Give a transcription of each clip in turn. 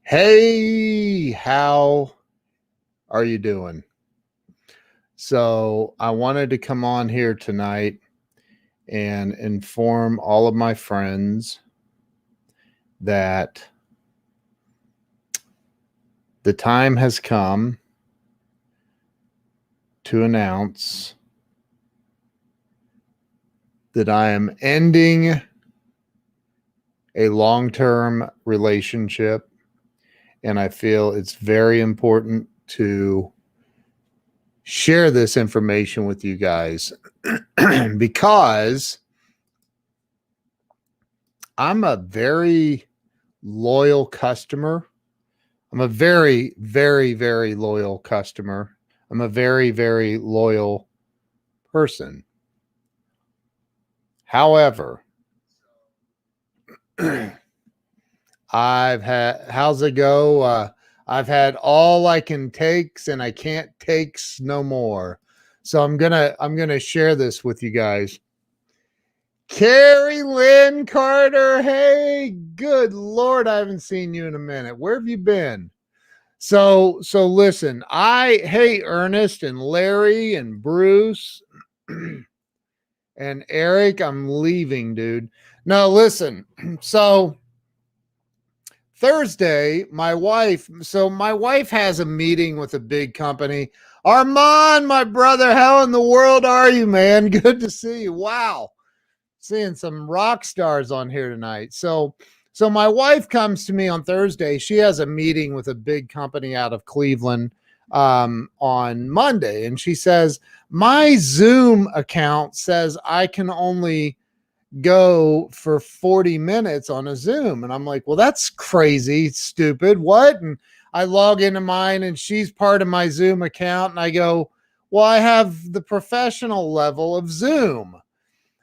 Hey, how are you doing? So, I wanted to come on here tonight and inform all of my friends that the time has come to announce that I am ending a long term relationship, and I feel it's very important to share this information with you guys because I'm a very loyal customer. I'm a very, very, very loyal customer. I'm a very, very loyal person. However, how's it go? I've had all I can takes and I can't takes no more. So I'm gonna share this with you guys. Carrie Lynn Carter, hey, good Lord, I haven't seen you in a minute. Where have you been? So listen, hey Ernest and Larry and Bruce and Eric, I'm leaving, dude. No, listen. So Thursday, my wife has a meeting with a big company. Armand, my brother, how in the world are you, man? Good to see you. Wow. Seeing some rock stars on here tonight. So my wife comes to me on Thursday. She has a meeting with a big company out of Cleveland on Monday, and she says my Zoom account says I can only go for 40 minutes on a Zoom. And I'm like, well, that's crazy, stupid. What? And I log into mine and she's part of my Zoom account. And I go, well, I have the professional level of Zoom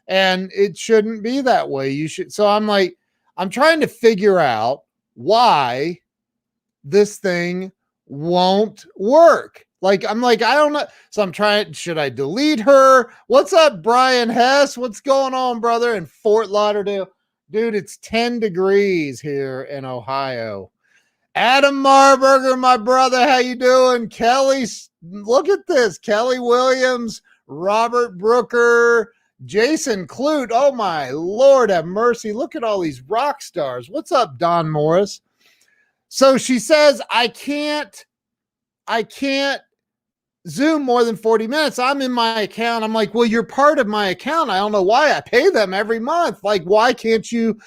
and it shouldn't be that way. You should. So I'm like, I'm trying to figure out why this thing won't work. I'm like, I don't know. So I'm trying, should I delete her? What's up, Brian Hess? What's going on, brother? In Fort Lauderdale. Dude, it's 10 degrees here in Ohio. Adam Marburger, my brother, how you doing? Kelly, look at this. Kelly Williams, Robert Brooker, Jason Clute. Oh my Lord, have mercy. Look at all these rock stars. What's up, Don Morris? So she says, I can't Zoom more than 40 minutes. I'm in my account. I'm like, well, you're part of my account. I don't know why. I pay them every month. Like, why can't you?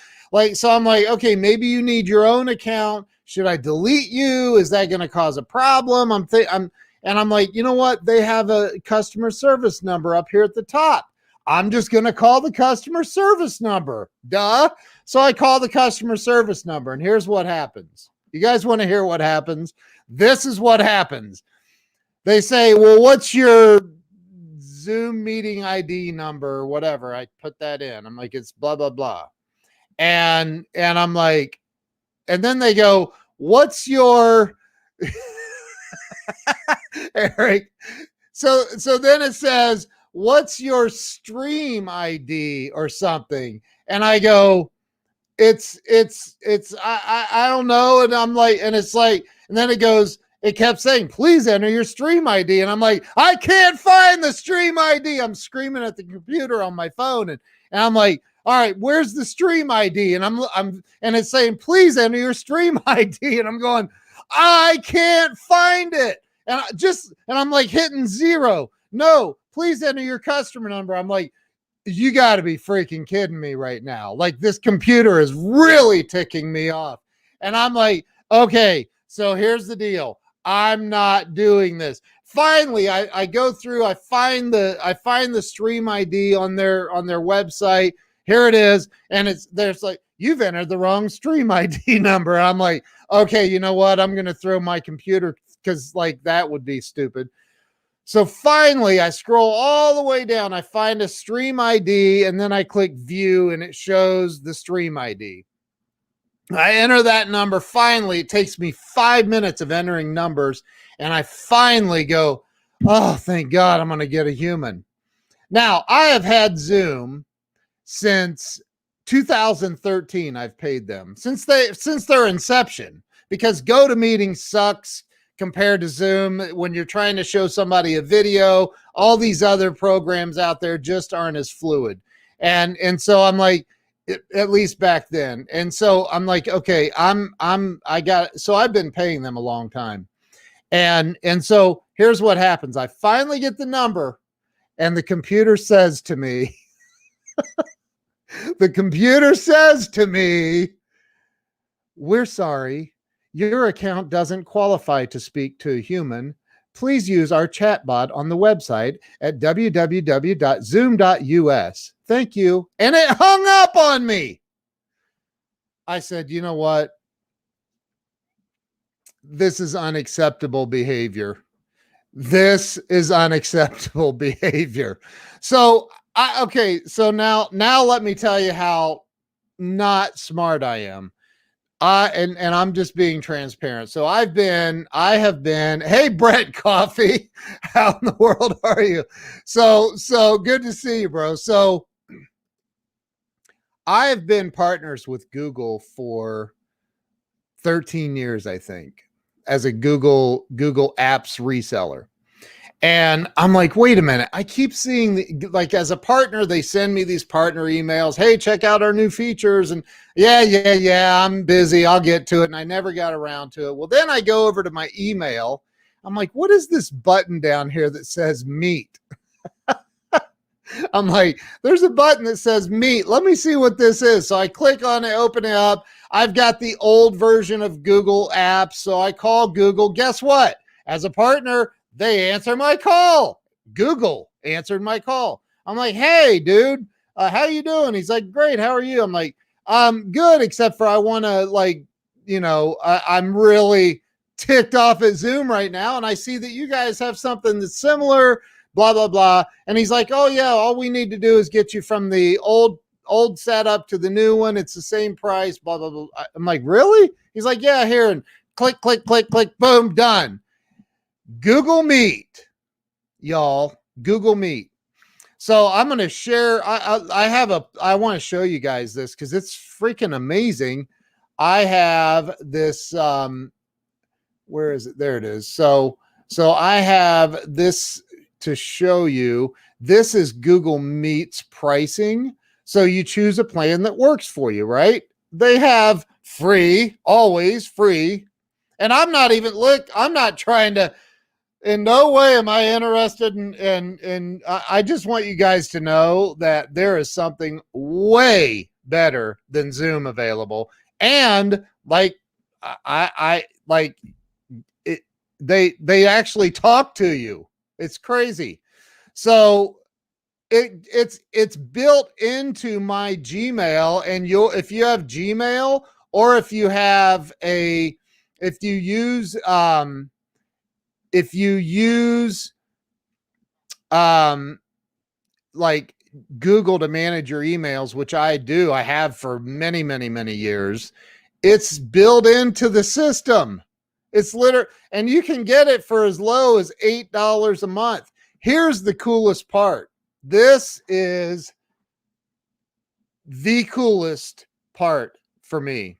So I'm like, okay, maybe you need your own account. Should I delete you? Is that going to cause a problem? And I'm like, you know what? They have a customer service number up here at the top. I'm just going to call the customer service number. Duh. So I call the customer service number, and here's what happens. You guys want to hear what happens? This is what happens. They say, well, what's your Zoom meeting ID number or whatever? I put that in. I'm like, it's blah, blah, blah. And I'm like, and then they go, what's your Eric? So then it says, what's your stream ID or something? And I go, it's I don't know. And I'm like, and it's like, and then it goes, it kept saying, please enter your stream ID. And I'm like, I can't find the stream ID. I'm screaming at the computer on my phone. And I'm like, all right, where's the stream ID? And and it's saying, please enter your stream ID. And I'm going, I can't find it. And I'm like hitting 0. No, please enter your customer number. I'm like, you got to be freaking kidding me right now. Like, this computer is really ticking me off. And I'm like, okay, so here's the deal. I'm not doing this. Finally, I go through, I find the stream ID on their website. Here it is. And there's like, you've entered the wrong stream ID number. I'm like, okay, you know what? I'm going to throw my computer, because like that would be stupid. So finally, I scroll all the way down. I find a stream ID, and then I click view, and it shows the stream ID. I enter that number. Finally, it takes me 5 minutes of entering numbers, and I finally go, oh, thank God, I'm going to get a human. Now, I have had Zoom since 2013. I've paid them since their inception. because GoToMeeting sucks compared to Zoom. When you're trying to show somebody a video, all these other programs out there just aren't as fluid. And so I'm like, at least back then. And so I'm like, okay, so I've been paying them a long time. And so here's what happens. I finally get the number, and the computer says to me, we're sorry, your account doesn't qualify to speak to a human. Please use our chatbot on the website at www.zoom.us. Thank you. And it hung up on me. I said, you know what? This is unacceptable behavior. This is unacceptable behavior. So so now let me tell you how not smart I am. And I'm just being transparent. So I have been, hey, Brett Coffee, how in the world are you? So good to see you, bro. So I have been partners with Google for 13 years, I think, as a Google Apps reseller. And I'm like, wait a minute. I keep seeing, like, as a partner, they send me these partner emails. Hey, check out our new features. And yeah, I'm busy. I'll get to it. And I never got around to it. Well, then I go over to my email. I'm like, what is this button down here that says meet? I'm like, there's a button that says meet. Let me see what this is. So I click on it, open it up. I've got the old version of Google Apps. So I call Google. Guess what? As a partner, they answer my call. Google answered my call. I'm like, hey, dude, how you doing? He's like, great. How are you? I'm like, good, except for I want to, like, I'm really ticked off at Zoom right now. And I see that you guys have something that's similar, blah, blah, blah. And he's like, oh yeah, all we need to do is get you from the old setup to the new one. It's the same price, blah, blah, blah. I'm like, really? He's like, yeah, here, and click, click, click, click, boom, done. Google Meet, y'all. Google Meet. So I'm going to share. I want to show you guys this because it's freaking amazing. I have this. Where is it? There it is. So I have this to show you. This is Google Meet's pricing. So you choose a plan that works for you, right? They have free, always free. And I'm not trying to. In no way am I interested in I just want you guys to know that there is something way better than Zoom available. And like, I like it, they actually talk to you. It's crazy. So it's built into my Gmail, and if you have Gmail, or if you use like Google to manage your emails, which I do, I have for many, many, many years, it's built into the system. It's and you can get it for as low as $8 a month. Here's the coolest part. This is the coolest part for me.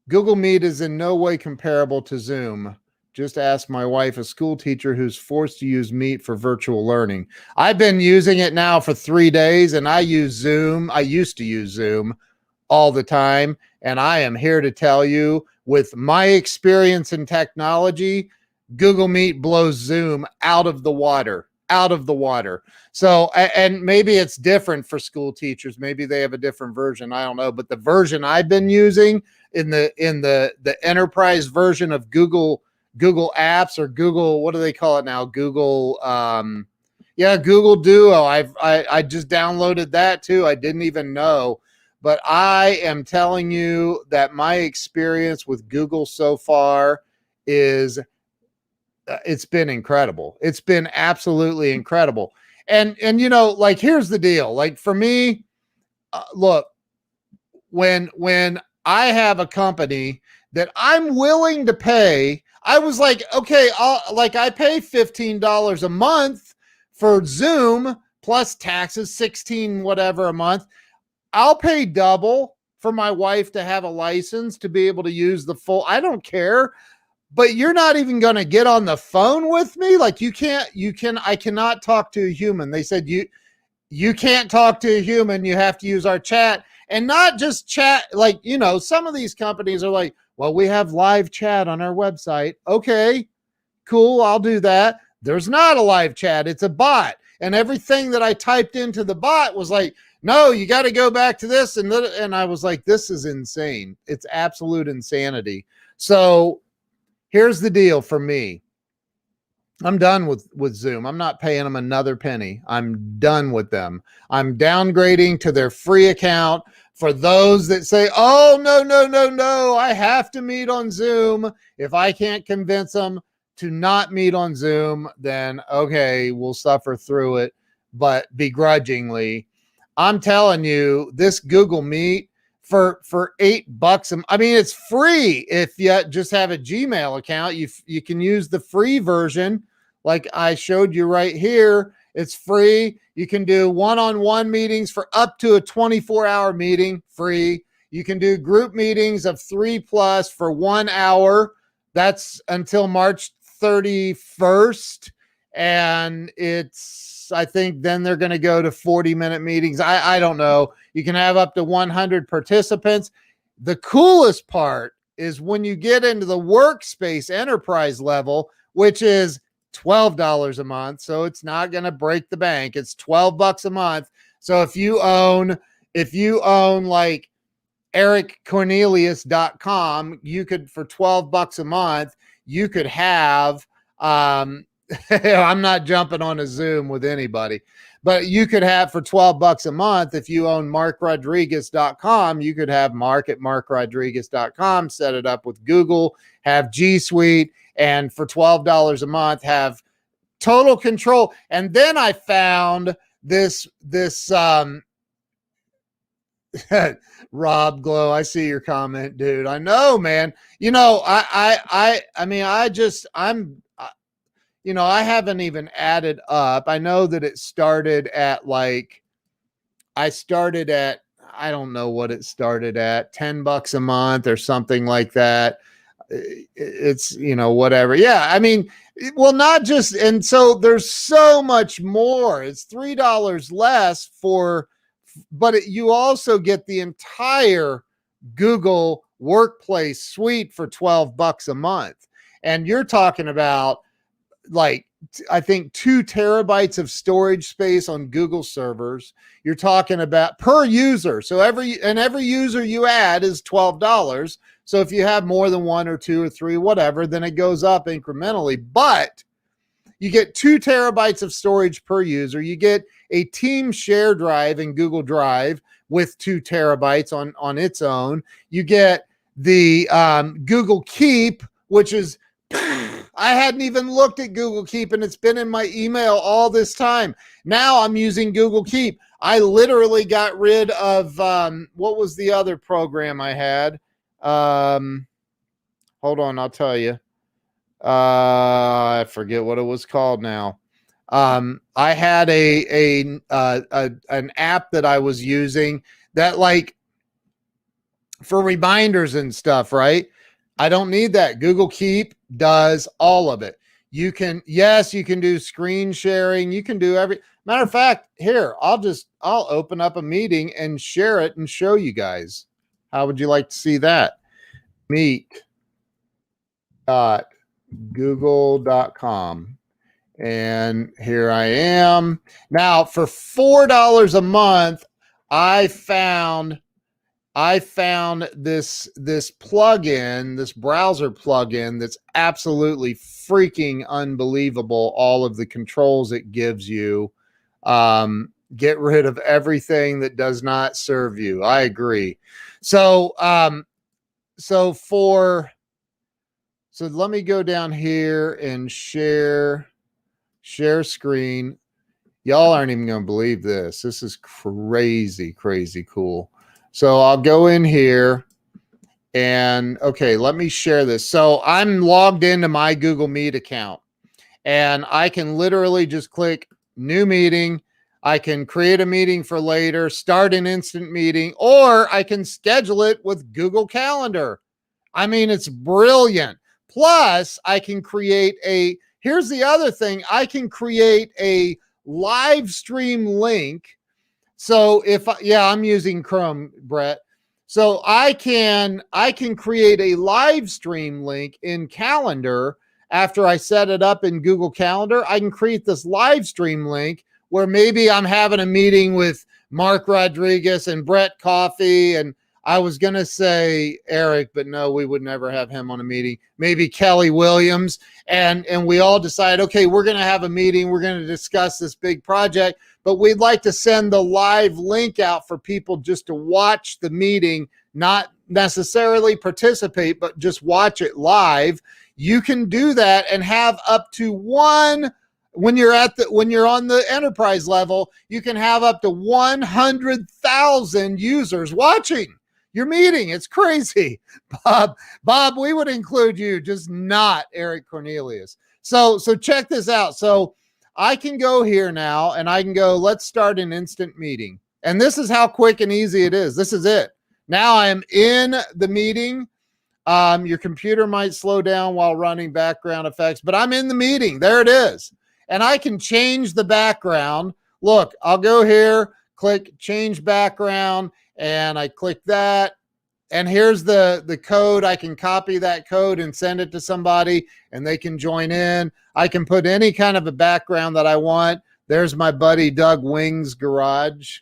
Google Meet is in no way comparable to Zoom. Just ask my wife, a school teacher who's forced to use Meet for virtual learning. I've been using it now for 3 days, and I use Zoom. I used to use Zoom all the time. And I am here to tell you, with my experience in technology, Google Meet blows Zoom out of the water. So, and maybe it's different for school teachers. Maybe they have a different version. I don't know. But the version I've been using in the enterprise version of Google Apps, or Google, what do they call it now? Google, Google Duo. I just downloaded that too. I didn't even know, but I am telling you that my experience with Google so far is, it's been incredible. It's been absolutely incredible. And like, here's the deal. Like, for me, look, when I have a company that I'm willing to pay, I was like, okay, I pay $15 a month for Zoom plus taxes, 16 whatever a month. I'll pay double for my wife to have a license to be able to use the full, I don't care, but you're not even going to get on the phone with me. Like I cannot talk to a human. They said, you can't talk to a human. You have to use our chat, and not just chat. Like, some of these companies are like, well, we have live chat on our website. Okay, cool. I'll do that. There's not a live chat. It's a bot. And everything that I typed into the bot was like, no, you got to go back to this. And I was like, this is insane. It's absolute insanity. So here's the deal for me. I'm done with Zoom. I'm not paying them another penny. I'm done with them. I'm downgrading to their free account. For those that say, oh, no, I have to meet on Zoom. If I can't convince them to not meet on Zoom, then okay, we'll suffer through it, but begrudgingly. I'm telling you, this Google Meet for $8, I mean, it's free. If you just have a Gmail account, you can use the free version. Like I showed you right here, it's free. You can do one-on-one meetings for up to a 24-hour meeting, free. You can do group meetings of 3+ for 1 hour. That's until March 31st. And I think then they're going to go to 40-minute meetings. I don't know. You can have up to 100 participants. The coolest part is when you get into the workspace enterprise level, which is $12 a month. So it's not going to break the bank. It's $12 a month. So if you own like ericcornelius.com, you could, for $12 a month, you could have, I'm not jumping on a Zoom with anybody, but you could have for $12 a month, if you own markrodriguez.com, you could have Mark at markrodriguez.com, set it up with Google, have G Suite, and for $12 a month, have total control. And then I found this Rob Glow, I see your comment, dude. I know, man. I haven't even added up. I know that it started at I don't know what it started at, $10 a month or something like that. It's, whatever. Yeah. I mean, well, not just, and so there's so much more. It's $3 less but you also get the entire Google Workplace suite for $12 a month. And you're talking about, like, I think 2 terabytes of storage space on Google servers. You're talking about per user. So every user you add is $12. So if you have more than 1 or 2 or 3, whatever, then it goes up incrementally. But you get 2 terabytes of storage per user. You get a team share drive in Google Drive with 2 terabytes on its own. You get the Google Keep, which is, I hadn't even looked at Google Keep, and it's been in my email all this time. Now I'm using Google Keep. I literally got rid of, what was the other program I had? Hold on, I'll tell you. I forget what it was called now. I had an app that I was using that, like, for reminders and stuff, right? I don't need that. Google Keep does all of it. You can do screen sharing. You can do matter of fact, here, I'll open up a meeting and share it and show you guys. How would you like to see that? Meet.google.com. And here I am. Now, for $4 a month, I found this plugin, this browser plugin that's absolutely freaking unbelievable. All of the controls it gives you. Get rid of everything that does not serve you. I agree. So let me go down here and share screen. Y'all aren't even going to believe this. This is crazy, crazy cool. So I'll go in here and, okay, let me share this. So I'm logged into my Google Meet account, and I can literally just click new meeting. I can create a meeting for later, start an instant meeting, or I can schedule it with Google Calendar. I mean, it's brilliant. Plus, I can create here's the other thing, I can create a live stream link. So I'm using Chrome, Brett. So I can create a live stream link in Calendar. After I set it up in Google Calendar, I can create this live stream link where maybe I'm having a meeting with Mark Rodriguez and Brett Coffee, and I was going to say Eric, but no, we would never have him on a meeting. Maybe Kelly Williams. And we all decide, okay, we're going to have a meeting. We're going to discuss this big project, but we'd like to send the live link out for people just to watch the meeting, not necessarily participate, but just watch it live. You can do that and have up to when you're on the enterprise level, you can have up to 100,000 users watching your meeting. It's crazy. Bob, we would include you, just not Eric Cornelius. So check this out. So I can go here now and I can go, let's start an instant meeting. And this is how quick and easy it is. This is it. Now I am in the meeting. Your computer might slow down while running background effects, but I'm in the meeting. There it is. And I can change the background. Look, I'll go here, click change background, and I click that. And here's the code. I can copy that code and send it to somebody and they can join in. I can put any kind of a background that I want. There's my buddy Doug Wing's garage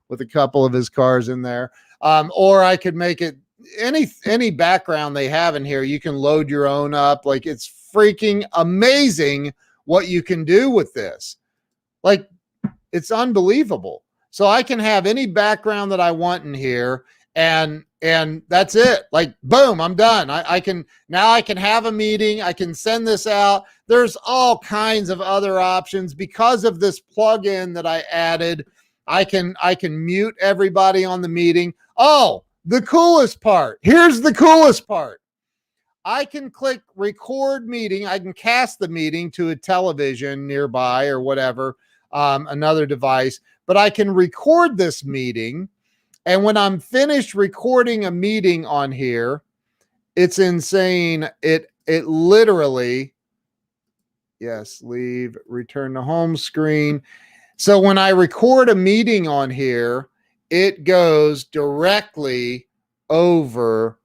with a couple of his cars in there. Or I could make it any background they have in here. You can load your own up. Like, it's freaking amazing what you can do with this. Like, it's unbelievable. So I can have any background that I want in here, and that's it. Like, boom, I'm done. I can have a meeting. I can send this out. There's all kinds of other options because of this plugin that I added. I can mute everybody on the meeting. Oh, the coolest part. Here's the coolest part. I can click record meeting. I can cast the meeting to a television nearby or whatever, another device, but I can record this meeting. And when I'm finished recording a meeting on here, it's insane. It literally, yes, leave, return to home screen. So when I record a meeting on here, it goes directly over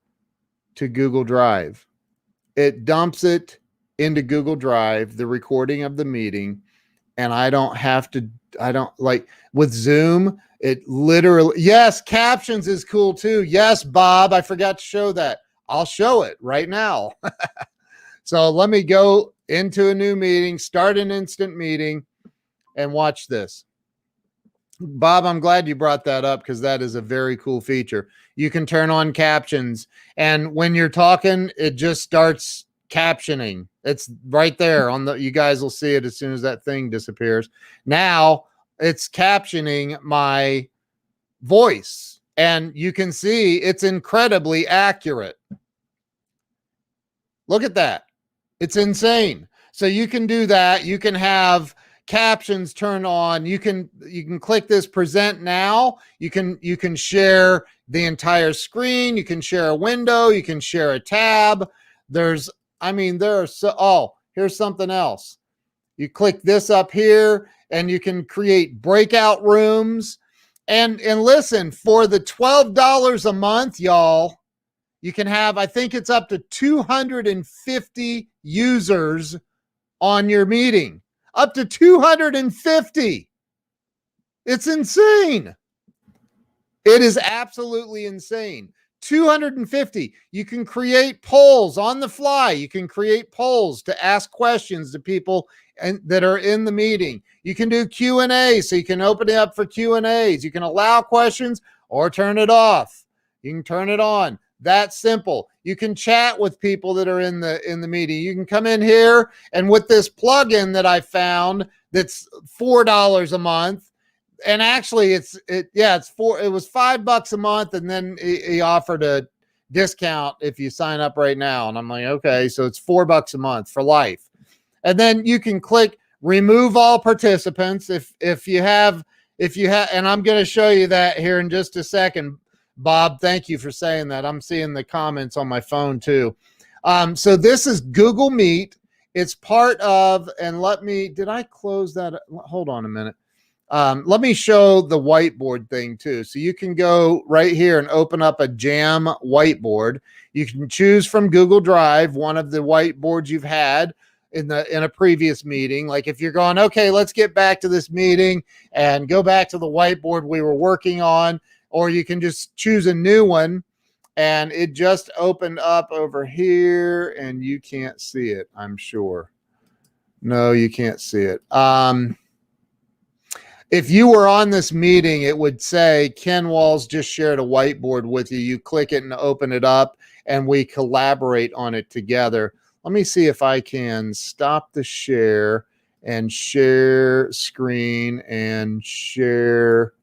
to Google Drive. It dumps it into Google Drive, the recording of the meeting, and I don't like with Zoom, it literally, yes, captions is cool too. Yes, Bob, I forgot to show that. I'll show it right now. So let me go into a new meeting, start an instant meeting, and watch this. Bob, I'm glad you brought that up because that is a very cool feature. You can turn on captions, and when you're talking, it just starts captioning. It's right there on you guys will see it as soon as that thing disappears. Now it's captioning my voice, and you can see it's incredibly accurate. Look at that. It's insane. So you can do that. You can have captions turned on. You can click this present now. You can share the entire screen. You can share a window. You can share a tab. Here's something else. You click this up here and you can create breakout rooms. And listen, for the $12 a month, y'all, you can have, I think it's up to 250 users on your meeting. Up to 250. It's insane. It is absolutely insane. 250. You can create polls on the fly. You can create polls to ask questions to people that are in the meeting. You can do Q&A, so you can open it up for Q&As. You can allow questions or turn it off. You can turn it on. That's simple. You can chat with people that are in the meeting. You can come in here, and with this plugin that I found that's $4 a month, and actually it was $5 a month, and then he offered a discount if you sign up right now. And I'm like, okay, so it's $4 a month for life. And then you can click remove all participants. If you have, and I'm going to show you that here in just a second. Bob, thank you for saying that. I'm seeing the comments on my phone too. So this is Google Meet. It's part of, and did I close that? Hold on a minute. Let me show the whiteboard thing too. So you can go right here and open up a Jam whiteboard. You can choose from Google Drive, one of the whiteboards you've had in a previous meeting. Like if you're going, okay, let's get back to this meeting and go back to the whiteboard we were working on, or you can just choose a new one. And it just opened up over here and you can't see it, I'm sure. No, you can't see it. If you were on this meeting, it would say Ken Walls just shared a whiteboard with you. You click it and open it up and we collaborate on it together. Let me see if I can stop the share and share screen and share.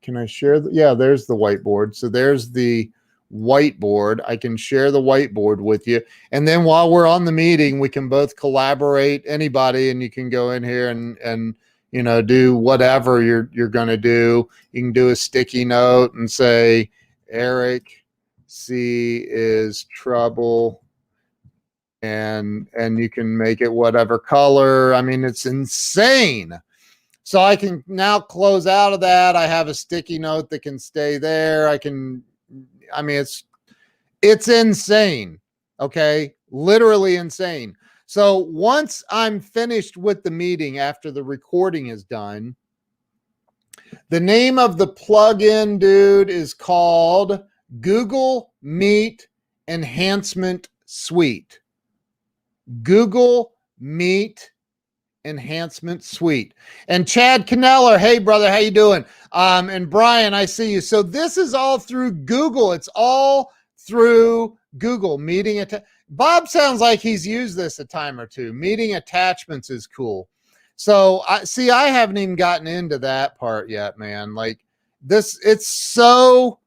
Can I share? Yeah, there's the whiteboard. So there's the whiteboard. I can share the whiteboard with you. And then while we're on the meeting, we can both collaborate, anybody, and you can go in here and you know, do whatever you're going to do. You can do a sticky note and say, Eric C is trouble. And you can make it whatever color. I mean, it's insane. So I can now close out of that. I have a sticky note that can stay there. I mean, it's insane. Okay. Literally insane. So once I'm finished with the meeting after the recording is done, the name of the plugin, dude, is called Google Meet Enhancement Suite. Google Meet Enhancement Suite. And Chad Kneller, hey brother, how you doing? And Brian, I see you. So this is all through Google. It's all through Google Meeting. Bob sounds like he's used this a time or two. Meeting attachments is cool. So I haven't even gotten into that part yet, man. Like this, it's so,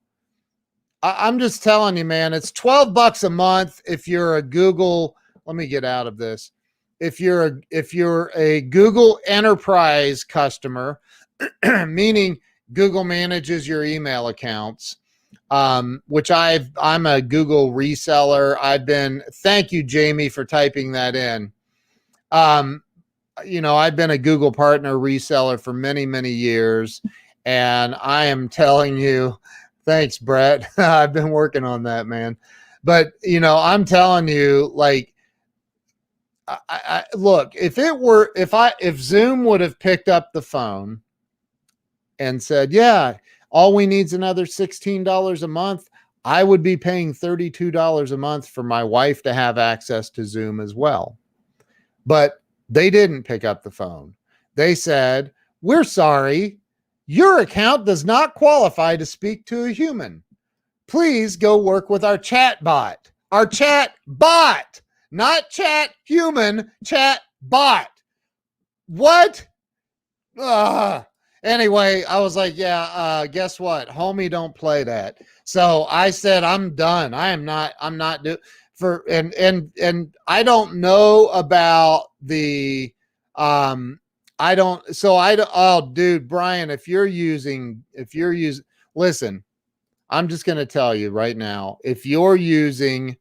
I'm just telling you, man, it's $12 a month. If you're a Google, let me get out of this. If you're a Google Enterprise customer, meaning Google manages your email accounts, which I'm a Google reseller. Thank you, Jamie, for typing that in. You know, I've been a Google partner reseller for many, many years, and I am telling you, thanks, Brett. I've been working on that, man. But, you know, I'm telling you, like, look, if Zoom would have picked up the phone and said, yeah, all we need is another $16 a month, I would be paying $32 a month for my wife to have access to Zoom as well. But they didn't pick up the phone. They said, we're sorry, your account does not qualify to speak to a human. Please go work with our chat bot. Our chat bot. Not chat human, chat bot. What? Anyway, I was like, yeah, guess what? Homie, don't play that. So I said, I'm done. I'm not and I don't know about the, oh, dude, Brian, if you're using, listen, I'm just going to tell you right now, if you're using,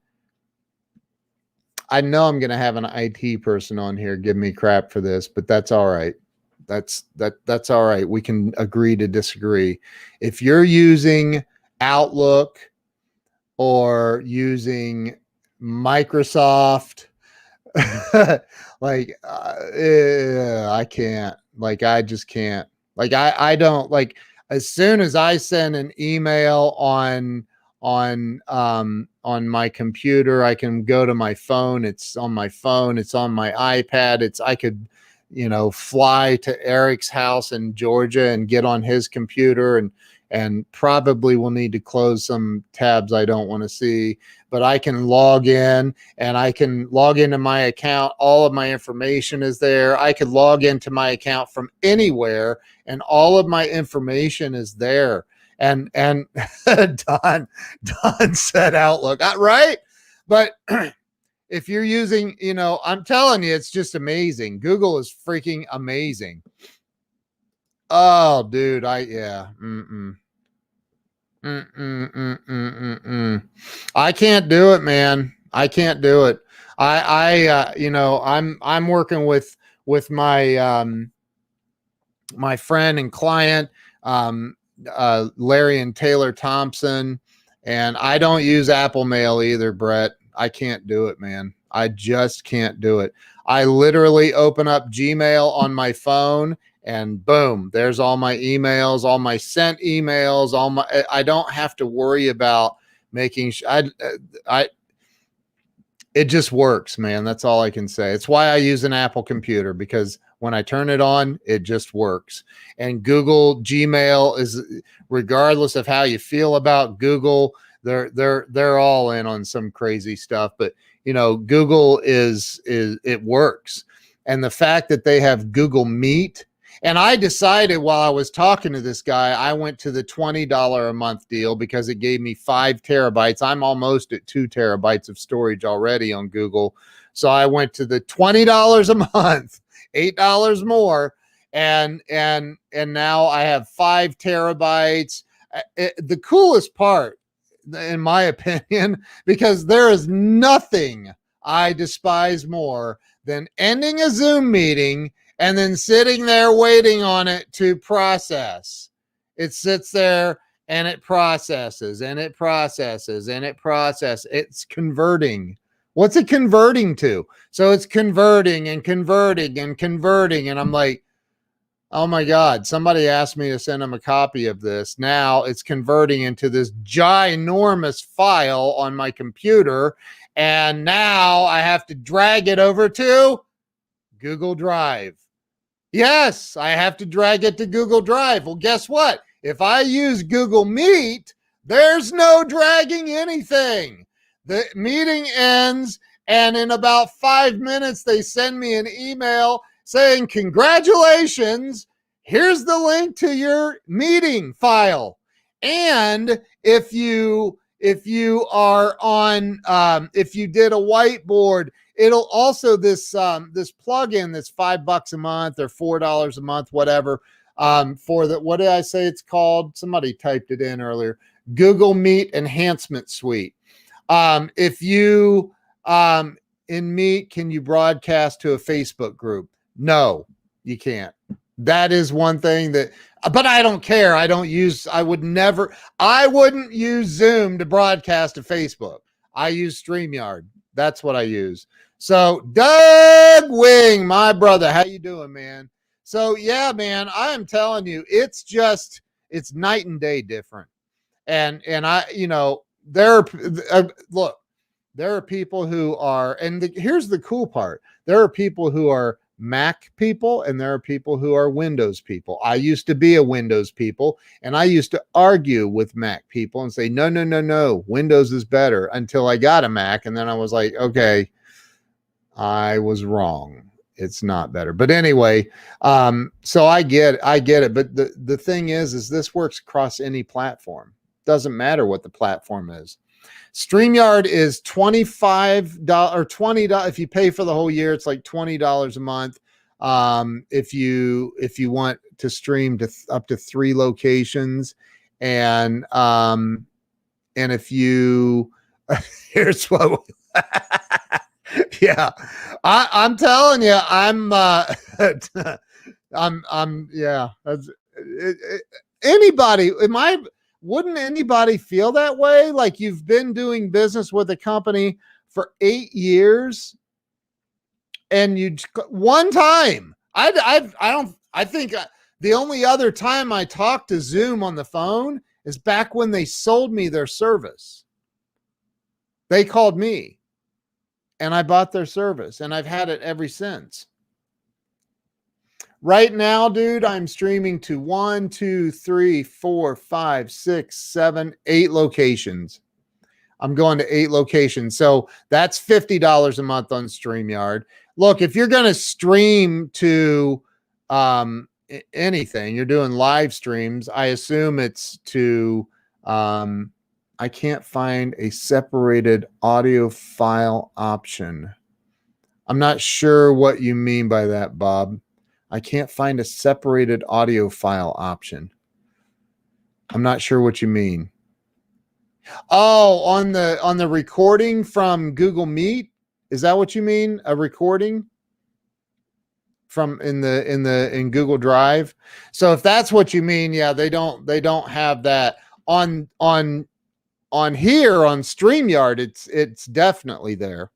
I know I'm going to have an IT person on here give me crap for this, but that's all right. That's all right. We can agree to disagree. If you're using Outlook or using Microsoft, like I can't. Like I just can't. Like I don't like. As soon as I send an email on my computer, I can go to my phone. It's on my phone. It's on my iPad. I could, you know, fly to Eric's house in Georgia and get on his computer and probably will need to close some tabs I don't want to see, but I can log in and I can log into my account. All of my information is there. I could log into my account from anywhere and all of my information is there. And Don said Outlook, right? But if you're using, I'm telling you, it's just amazing. Google is freaking amazing. Oh, dude, yeah. I can't do it, man. I can't do it. I'm working with my friend and client, Larry and Taylor Thompson, and I don't use Apple Mail either, Brett. I can't do it, man. I just can't do it. I literally open up Gmail on my phone and boom, there's all my emails, all my sent emails, I don't have to worry about making it just works, man. That's all I can say. It's why I use an Apple computer, because when I turn it on, it just works. And Google Gmail is, regardless of how you feel about Google, they're all in on some crazy stuff. But Google is it works. And the fact that they have Google Meet, and I decided while I was talking to this guy, I went to the $20 a month deal because it gave me 5 terabytes. I'm almost at 2 terabytes of storage already on Google. So I went to the $20 a month, $8 more. And now I have 5 terabytes. The coolest part, in my opinion, because there is nothing I despise more than ending a Zoom meeting and then sitting there waiting on it to process. It sits there and it processes and it processes and it processes. It's converting. What's it converting to? So it's converting and converting and converting. And I'm like, oh my God, somebody asked me to send them a copy of this. Now it's converting into this ginormous file on my computer. And now I have to drag it over to Google Drive. Yes, I have to drag it to Google Drive. Well, guess what? If I use Google Meet, there's no dragging anything. The meeting ends, and in about 5 minutes, they send me an email saying, congratulations, here's the link to your meeting file. And if you are on, if you did a whiteboard, it'll also this plugin that's $5 a month or $4 a month, whatever, for the, what did I say it's called? Somebody typed it in earlier. Google Meet Enhancement Suite. If you in Meet, can you broadcast to a Facebook group? No, you can't. That is one thing that, but I don't care. I wouldn't use Zoom to broadcast to Facebook. I use StreamYard. That's what I use. So Doug Wing, my brother, how you doing, man? So yeah, man, I am telling you, it's night and day different. And I, there are people who are, and here's the cool part. There are people who are Mac people and there are people who are Windows people. I used to be a Windows people and I used to argue with Mac people and say, no, Windows is better, until I got a Mac. And then I was like, okay, I was wrong. It's not better. But anyway, so I get it. But the thing is this works across any platform. Doesn't matter what the platform is. StreamYard is $25 or $20. If you pay for the whole year, it's like $20 a month. If you want to stream to up to 3 locations, and if you here's what yeah, I'm telling you, yeah. Anybody, wouldn't anybody feel that way? Like you've been doing business with a company for 8 years and one time, I think the only other time I talked to Zoom on the phone is back when they sold me their service. They called me and I bought their service and I've had it ever since. Right now, dude, I'm streaming to 1, 2, 3, 4, 5, 6, 7, 8 locations. I'm going to 8 locations. So that's $50 a month on StreamYard. Look, if you're going to stream to anything, you're doing live streams, I assume it's to I can't find a separated audio file option. I'm not sure what you mean by that, Bob. I can't find a separated audio file option. I'm not sure what you mean. Oh, on the recording from Google Meet? Is that what you mean? A recording from in Google Drive? So if that's what you mean, yeah, they don't have that on here on StreamYard. It's definitely there.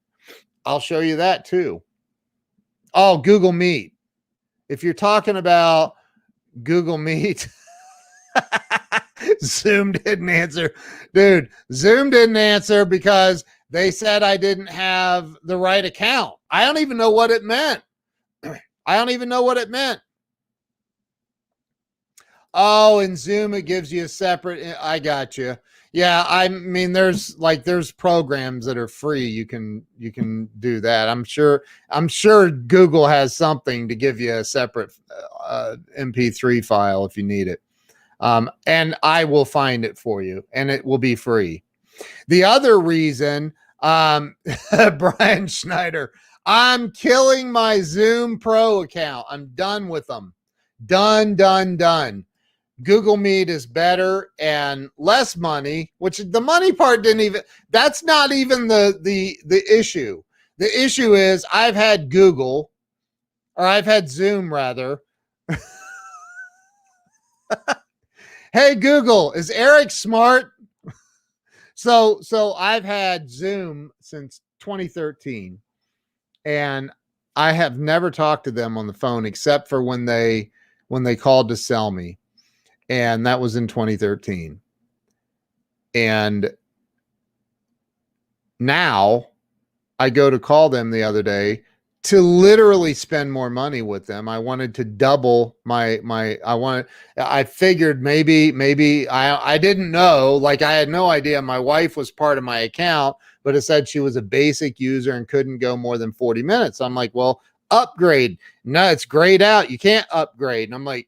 I'll show you that too. Oh, Google Meet. If you're talking about Google Meet, Zoom didn't answer. Dude, Zoom didn't answer because they said I didn't have the right account. I don't even know what it meant. I don't even know what it meant. Oh, in Zoom, it gives you a separate. I got you. Yeah, I mean, there's programs that are free. You can do that. I'm sure Google has something to give you a separate MP3 file if you need it. And I will find it for you, and it will be free. The other reason, Brian Schneider, I'm killing my Zoom Pro account. I'm done with them. Done. Google Meet is better and less money, which the money part that's not even the issue. The issue is I've had Zoom rather. Hey, Google, is Eric smart? So I've had Zoom since 2013, and I have never talked to them on the phone except for when they called to sell me. And that was in 2013. And now I go to call them the other day to literally spend more money with them. I wanted to double I figured maybe I didn't know, like I had no idea my wife was part of my account, but it said she was a basic user and couldn't go more than 40 minutes. I'm like, well, upgrade. No, it's grayed out. You can't upgrade. And I'm like,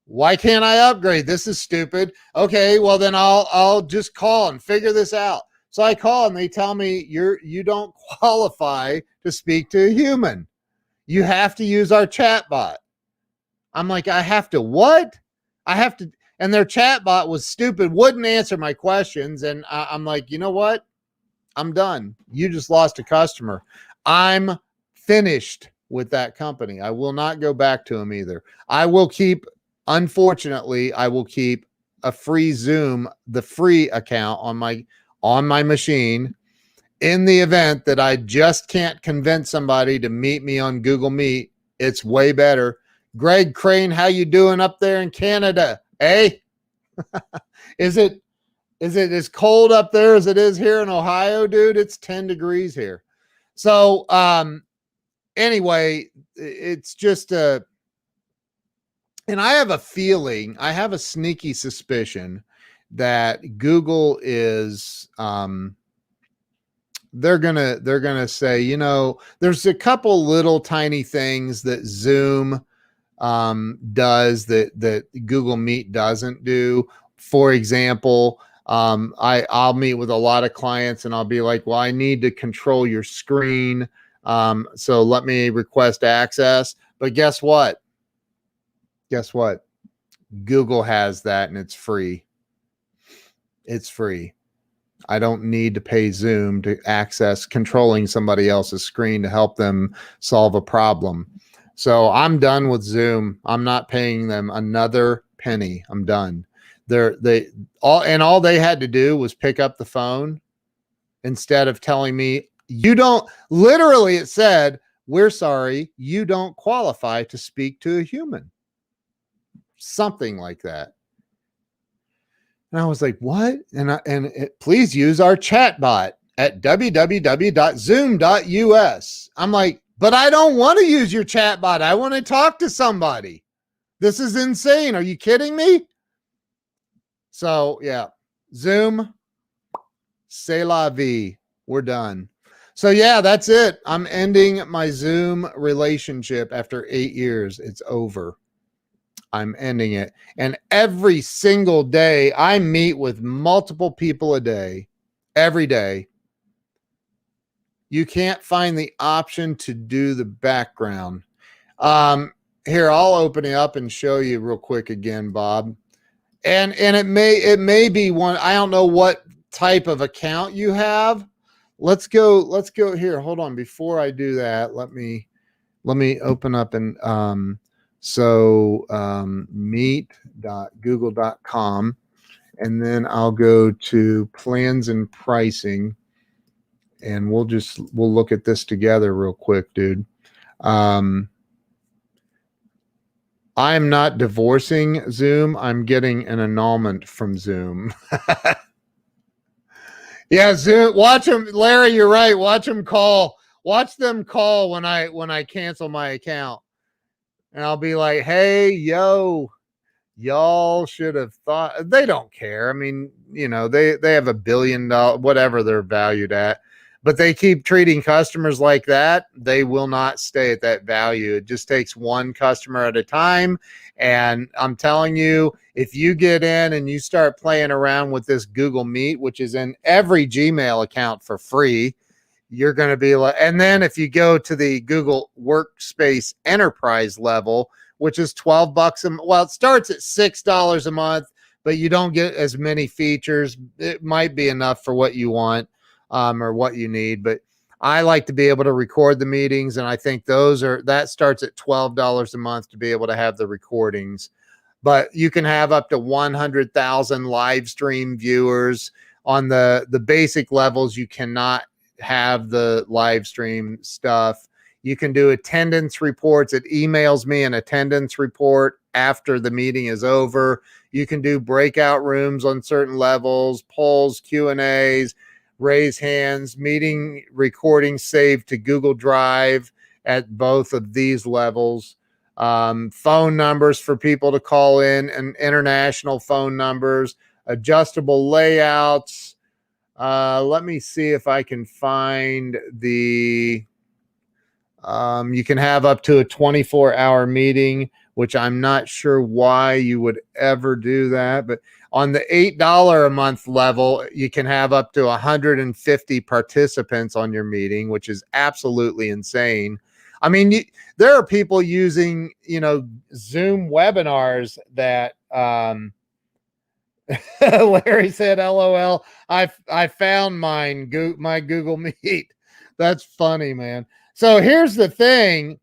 why can't I upgrade? This is stupid. Okay, well then I'll just call and figure this out. So I call and they tell me you don't qualify to speak to a human. You have to use our chat bot. I'm like, I have to what? I have to, and their chat bot was stupid, wouldn't answer my questions. And I'm like, you know what? I'm done. You just lost a customer. I'm finished with that company. I will not go back to them either. Unfortunately, I will keep a free Zoom, the free account on my machine in the event that I just can't convince somebody to meet me on Google Meet. It's way better. Greg Crane, how you doing up there in Canada? Hey, is it as cold up there as it is here in Ohio, dude? It's 10 degrees here. So, anyway, it's just and I have a sneaky suspicion that Google is, they're gonna say, you know, there's a couple little tiny things that Zoom does that Google Meet doesn't do. For example, I'll meet with a lot of clients and I'll be like, well, I need to control your screen, so let me request access. But guess what? Google has that and it's free. It's free. I don't need to pay Zoom to access controlling somebody else's screen to help them solve a problem. So I'm done with Zoom. I'm not paying them another penny. I'm done. All they had to do was pick up the phone instead of telling me literally it said, we're sorry, you don't qualify to speak to a human. Something like that. And I was like, what? Please use our chat bot at www.zoom.us. I'm like, but I don't want to use your chat bot. I want to talk to somebody. This is insane. Are you kidding me? So yeah, Zoom, c'est la vie. We're done. So yeah, that's it. I'm ending my Zoom relationship after 8 years. It's over. I'm ending it. And every single day, I meet with multiple people a day, every day. You can't find the option to do the background. Here, I'll open it up and show you real quick again, Bob. And it may be one. I don't know what type of account you have. Let's go here. Hold on. Before I do that, let me open up and meet.google.com, and then I'll go to plans and pricing, and we'll look at this together real quick, dude. I'm not divorcing Zoom. I'm getting an annulment from Zoom. Yeah, Zoom. Watch them, Larry. You're right. Watch them call. Watch them call when I cancel my account, and I'll be like, "Hey, yo, y'all should have thought." They don't care. I mean, you know, they have $1 billion, whatever they're valued at, but they keep treating customers like that. They will not stay at that value. It just takes one customer at a time. And I'm telling you, if you get in and you start playing around with this Google Meet, which is in every Gmail account for free, you're going to be like, and then if you go to the Google Workspace Enterprise level, which is $12 a month. Well, it starts at $6 a month, but you don't get as many features. It might be enough for what you want or what you need, but I like to be able to record the meetings, and I think that starts at $12 a month to be able to have the recordings. But you can have up to 100,000 live stream viewers. On the basic levels, you cannot have the live stream stuff. You can do attendance reports. It emails me an attendance report after the meeting is over. You can do breakout rooms on certain levels, polls, Q&As, raise hands, meeting recording saved to Google Drive at both of these levels. Phone numbers for people to call in, and international phone numbers, adjustable layouts. Let me see if I can find the... you can have up to a 24-hour meeting, which I'm not sure why you would ever do that. But on the $8 a month level, you can have up to 150 participants on your meeting, which is absolutely insane. I mean, there are people using, Zoom webinars that, Larry said, LOL, I found my Google Meet. That's funny, man. So here's the thing.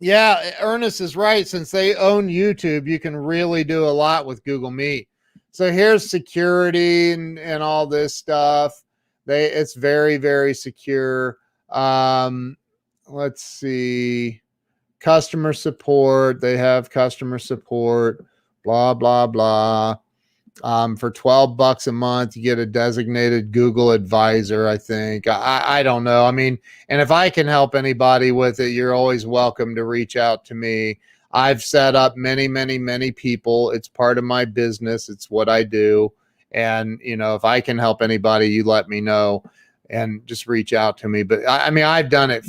Yeah, Ernest is right. Since they own YouTube, you can really do a lot with Google Meet. So here's security and all this stuff. It's very, very secure. Let's see. Customer support. They have customer support. Blah, blah, blah. For $12 a month, you get a designated Google advisor, I think. I don't know. I mean, and if I can help anybody with it, you're always welcome to reach out to me. I've set up many, many, many people. It's part of my business. It's what I do. And, if I can help anybody, you let me know and just reach out to me. But I mean, I've done it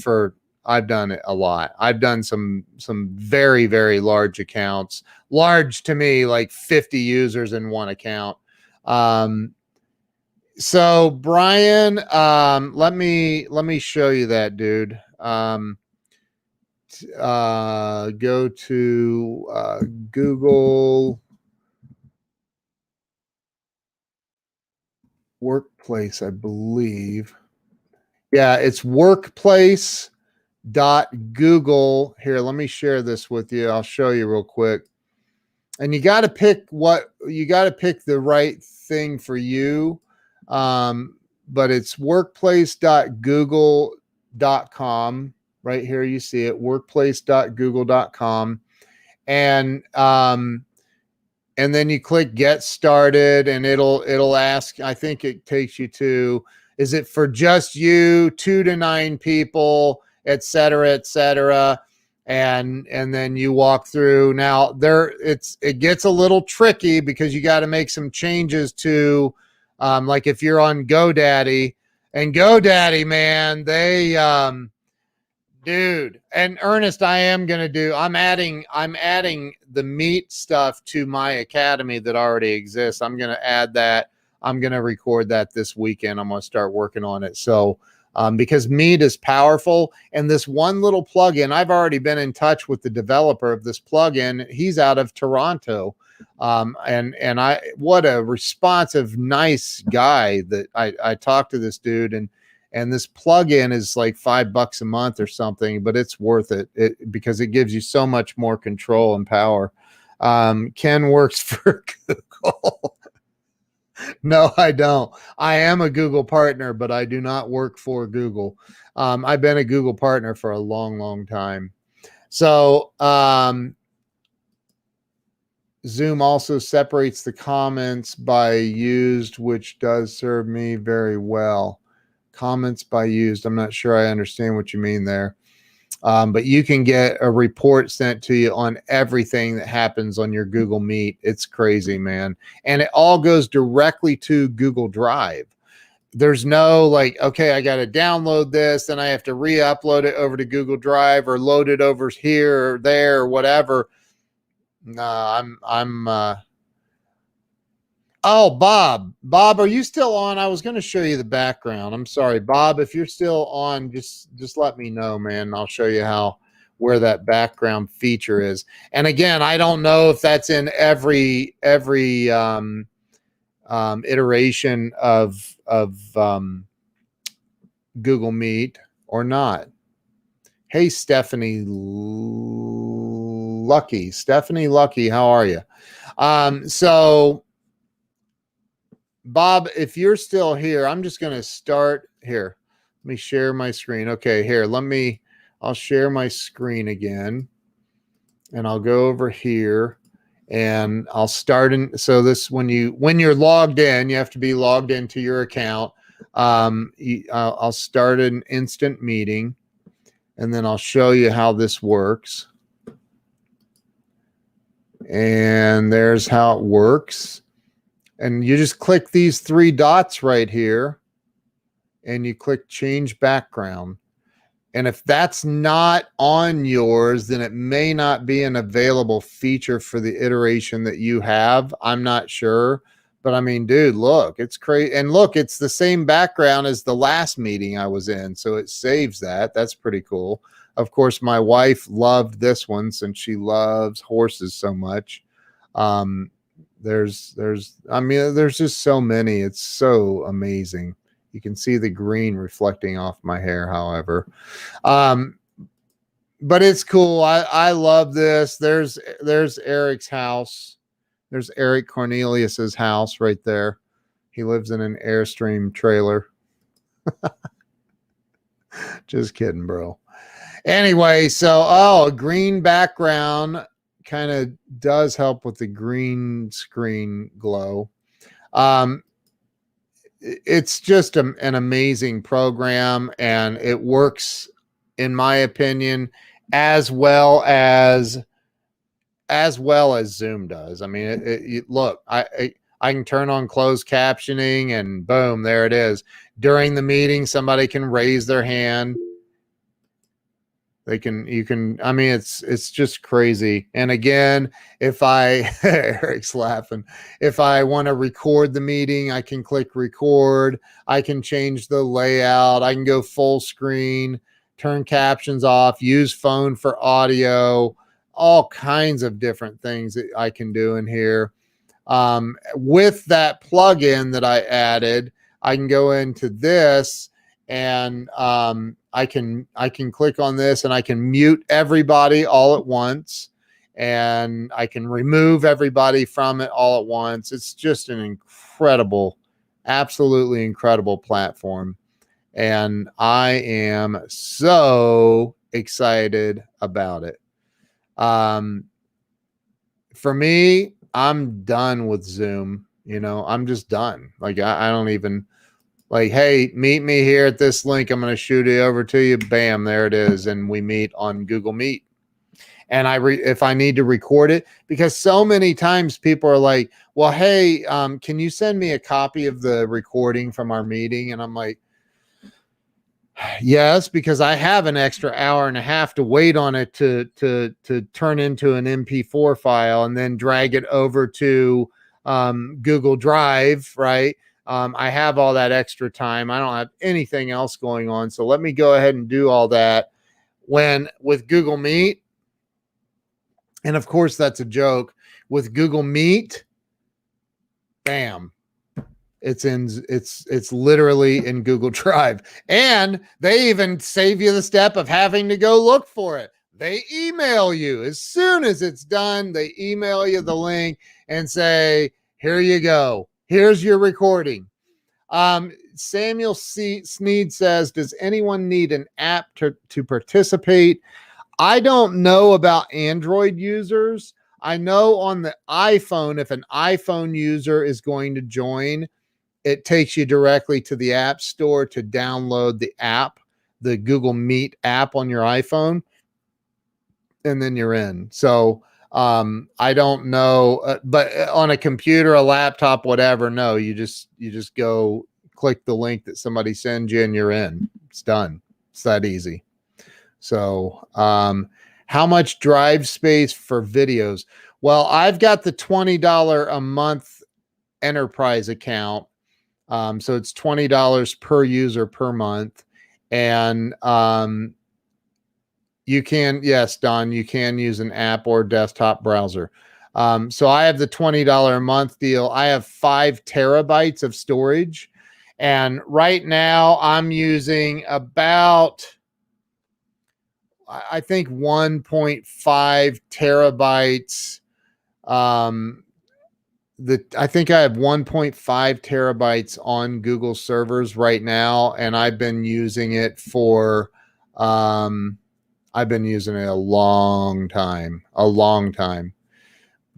a lot. I've done some very, very large accounts. Large to me, like 50 users in one account. So Brian, let me show you that, dude. Go to Google Workplace, I believe. Yeah, it's workplace.google. Here, let me share this with you. I'll show you real quick. And you got to pick the right thing for you. But it's workplace.google.com. Right here, you see it, workplace.google.com. And then you click get started, and it'll ask, I think it takes you to, is it for just you, 2 to 9 people, et cetera, et cetera. And then you walk through. Now it gets a little tricky because you got to make some changes to, like if you're on GoDaddy, and GoDaddy, man, Dude, and Ernest, I'm adding the Meet stuff to my academy that already exists. I'm gonna add that. I'm gonna record that this weekend. I'm gonna start working on it. So because Meet is powerful, and this one little plugin, I've already been in touch with the developer of this plugin. He's out of Toronto. And I, what a responsive, nice guy that I talked to this dude, and this plugin is like $5 a month or something, but it's worth it, because it gives you so much more control and power. Ken works for Google. No, I don't. I am a Google partner, but I do not work for Google. I've been a Google partner for a long, long time. So Zoom also separates the comments by used, which does serve me very well. Comments by used. I'm not sure I understand what you mean there. But you can get a report sent to you on everything that happens on your Google Meet. It's crazy, man. And it all goes directly to Google Drive. There's no like, okay, I got to download this, then I have to re-upload it over to Google Drive or load it over here or there or whatever. No, oh, Bob, are you still on? I was going to show you the background. I'm sorry, Bob, if you're still on, just let me know, man. I'll show you where that background feature is. And again, I don't know if that's in every iteration of Google Meet or not. Hey, Stephanie Lucky, how are you? So Bob, if you're still here, I'm just going to start here. Let me share my screen. Okay, here, I'll share my screen again, and I'll go over here, and I'll start in. So this, when you're logged in, you have to be logged into your account. I'll start an instant meeting, and then I'll show you how this works. And there's how it works. And you just click these 3 dots right here, and you click change background. And if that's not on yours, then it may not be an available feature for the iteration that you have. I'm not sure. But I mean, dude, look, it's crazy. And look, it's the same background as the last meeting I was in. So it saves that. That's pretty cool. Of course, my wife loved this one since she loves horses so much. There's just so many. It's so amazing. You can see the green reflecting off my hair, however. But it's cool. I love this. There's Eric's house. There's Eric Cornelius's house right there. He lives in an Airstream trailer. Just kidding, bro. Anyway, so a green background kind of does help with the green screen glow. It's just an amazing program, and it works, in my opinion, as well as Zoom does. I mean, look, I can turn on closed captioning, and boom, there it is. During the meeting, somebody can raise their hand. I mean, it's just crazy. And again, Eric's laughing, if I want to record the meeting, I can click record. I can change the layout. I can go full screen, turn captions off, use phone for audio, all kinds of different things that I can do in here. With that plugin that I added, I can go into this, and I can click on this, and I can mute everybody all at once, and I can remove everybody from it all at once. It's just an incredible, absolutely incredible platform. And I am so excited about it. For me, I'm done with Zoom. I'm just done. Like, I don't even, like, hey, meet me here at this link. I'm going to shoot it over to you. Bam, there it is. And we meet on Google Meet. And if I need to record it, because so many times people are like, well, hey, can you send me a copy of the recording from our meeting? And I'm like, Yes, because I have an extra hour and a half to wait on it to turn into an MP4 file and then drag it over to Google Drive, right? I have all that extra time. I don't have anything else going on. So let me go ahead and do all that when with Google Meet. And of course, that's a joke. With Google Meet, bam, it's literally in Google Drive. And they even save you the step of having to go look for it. They email you as soon as it's done. They email you the link and say, here you go. Here's your recording. Samuel Sneed says, does anyone need an app to participate? I don't know about Android users. I know on the iPhone, if an iPhone user is going to join, it takes you directly to the App Store to download the app, the Google Meet app on your iPhone, and then you're in. So I don't know, but on a computer, a laptop, whatever, no, you just go click the link that somebody sends you and you're in. It's done. It's that easy. So how much drive space for videos? Well, I've got the $20 a month enterprise account. So it's $20 per user per month. And you can, yes, Don, you can use an app or desktop browser. So I have the $20 a month deal. I have 5 terabytes of storage. And right now I'm using about, I think 1.5 terabytes. I think I have 1.5 terabytes on Google servers right now, and I've been using it for, I've been using it a long time,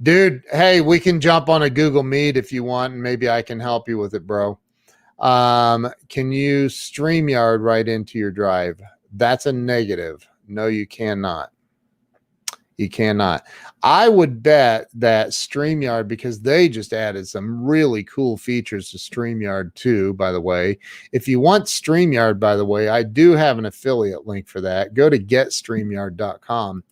dude. Hey, we can jump on a Google Meet if you want, and maybe I can help you with it, bro. Can you StreamYard right into your drive? That's a negative. No, you cannot. You cannot. I would bet that StreamYard, because they just added some really cool features to StreamYard too, by the way. If you want StreamYard, by the way, I do have an affiliate link for that. Go to getstreamyard.com.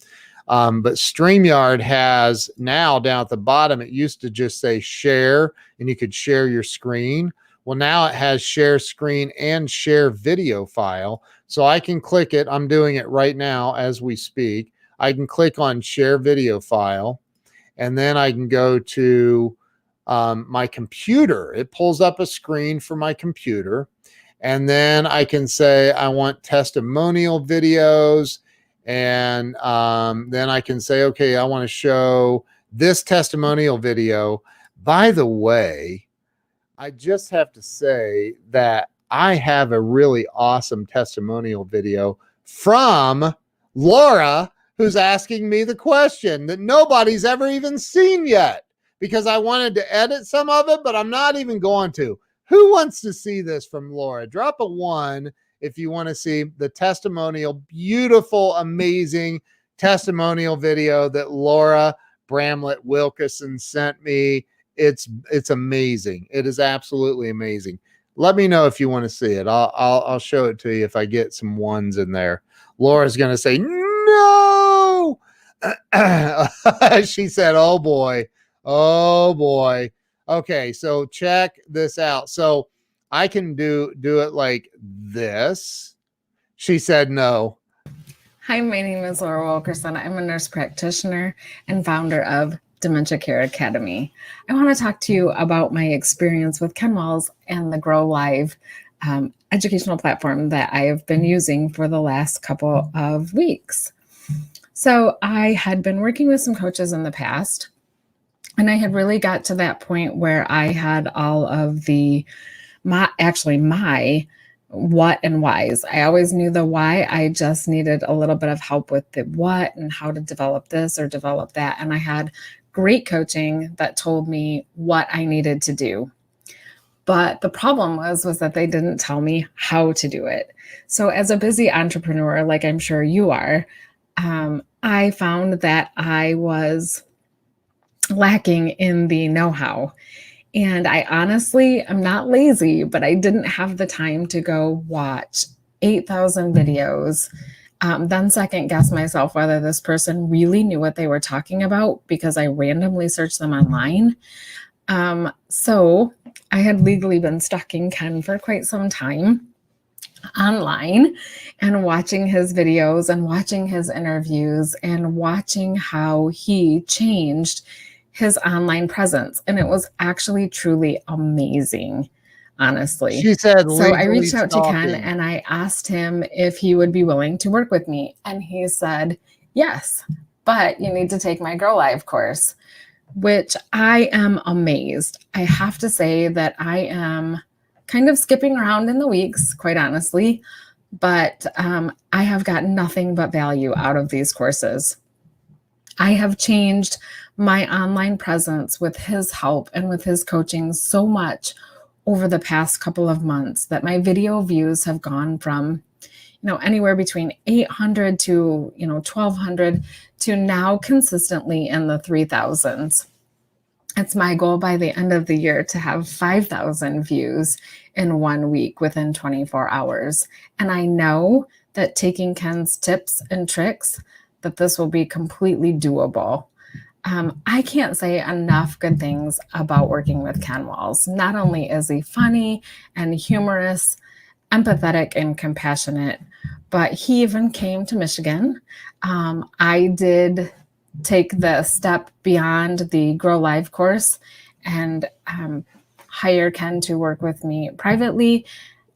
But StreamYard has now down at the bottom, it used to just say share and you could share your screen. Well, now it has share screen and share video file. So I can click it. I'm doing it right now as we speak. I can click on share video file, and then I can go to my computer. It pulls up a screen for my computer, and then I can say I want testimonial videos, and then I can say, okay, I want to show this testimonial video. By the way, I just have to say that I have a really awesome testimonial video from Laura, who's asking me the question that nobody's ever even seen yet, because I wanted to edit some of it, but I'm not even going to. Who wants to see this from Laura? Drop a 1 if you want to see the testimonial, beautiful, amazing testimonial video that Laura Bramlett Wilkeson sent me. It's amazing. It is absolutely amazing. Let me know if you want to see it. I'll show it to you if I get some 1s in there. Laura's going to say, no. She said, oh boy. Oh boy. Okay, so check this out. So I can do it like this. She said no. Hi, my name is Laura Wilkerson. I'm a nurse practitioner and founder of Dementia Care Academy. I want to talk to you about my experience with Ken Wells and the Grow Live educational platform that I have been using for the last couple of weeks. So I had been working with some coaches in the past, and I had really got to that point where I had all of my what and whys. I always knew the why. I just needed a little bit of help with the what and how to develop this or develop that. And I had great coaching that told me what I needed to do. But the problem was that they didn't tell me how to do it. So as a busy entrepreneur, like I'm sure you are, I found that I was lacking in the know-how. And I honestly, I'm not lazy, but I didn't have the time to go watch 8,000 videos, then second guess myself whether this person really knew what they were talking about because I randomly searched them online. So I had legally been stalking Ken for quite some time online and watching his videos and watching his interviews and watching how he changed his online presence. And it was actually truly amazing, honestly. She said So I legally reached out to Ken stalking. and I asked him if he would be willing to work with me. And he said, yes, but you need to take my Grow Live course, which I am amazed. I have to say that I am kind of skipping around in the weeks, quite honestly, but I have gotten nothing but value out of these courses. I have changed my online presence with his help and with his coaching so much over the past couple of months that my video views have gone from anywhere between 800 to 1200 to now consistently in the 3000s. It's my goal by the end of the year to have 5,000 views in 1 week within 24 hours. And I know that taking Ken's tips and tricks, that this will be completely doable. I can't say enough good things about working with Ken Walls. Not only is he funny and humorous, empathetic and compassionate, but he even came to Michigan. I did take the step beyond the Grow Live course and hire Ken to work with me privately.